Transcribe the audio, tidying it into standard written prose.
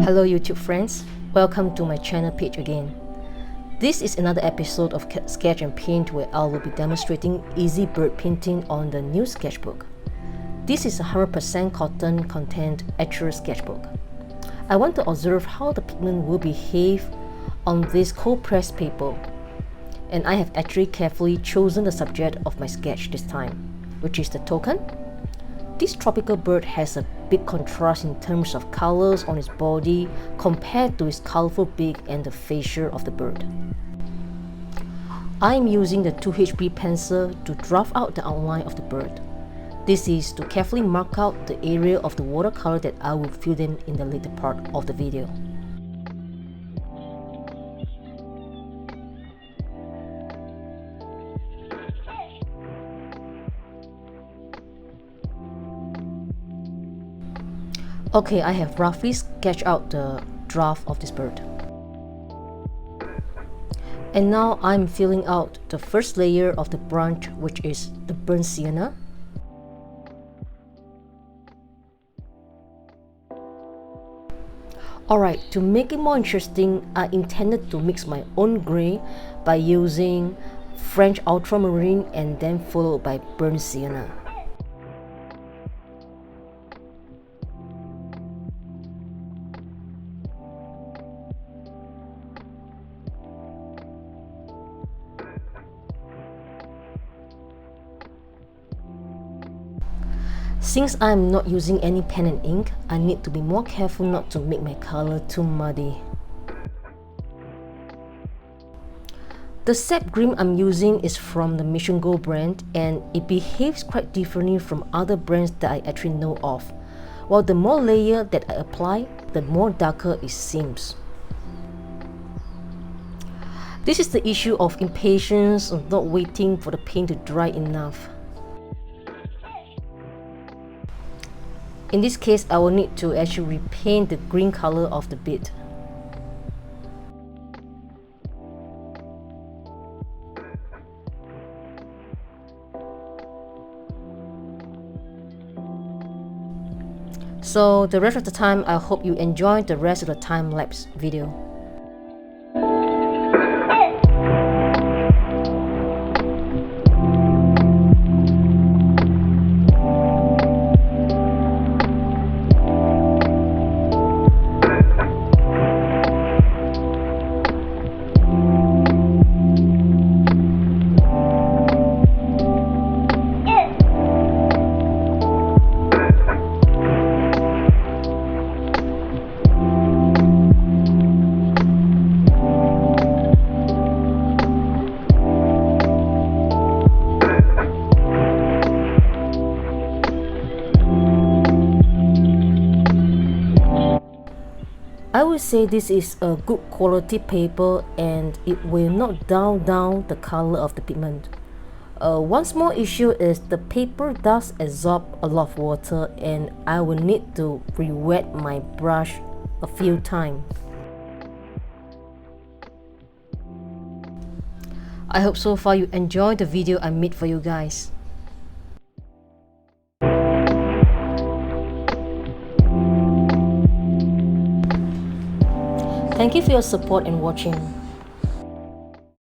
Hello YouTube friends, welcome to my channel page again. This is another episode of Sketch and Paint where I will be demonstrating easy bird painting on the new sketchbook. This is a 100% cotton content Etchr sketchbook. I want to observe how the pigment will behave on this cold pressed paper, and I have actually carefully chosen the subject of my sketch this time, which is the toucan. This tropical bird has a big contrast in terms of colors on its body compared to its colorful beak and the facial of the bird. I am using the 2HB pencil to draft out the outline of the bird. This is to carefully mark out the area of the watercolor that I will fill in the later part of the video. Okay, I have roughly sketched out the draft of this bird. And now I'm filling out the first layer of the branch, which is the burnt sienna. Alright, to make it more interesting, I intended to mix my own grey by using French ultramarine and then followed by burnt sienna. Since I am not using any pen and ink, I need to be more careful not to make my color too muddy. The sap green I'm using is from the Mission Gold brand, and it behaves quite differently from other brands that I actually know of. While the more layer that I apply, the more darker it seems. This is the issue of impatience of not waiting for the paint to dry enough. In this case, I will need to actually repaint the green color of the bit. So the rest of the time, I hope you enjoy the rest of the time-lapse video. I would say this is a good quality paper and it will not dull down the color of the pigment. One small issue is the paper does absorb a lot of water and I will need to re-wet my brush a few times. I hope so far you enjoyed the video I made for you guys. Thank you for your support and watching.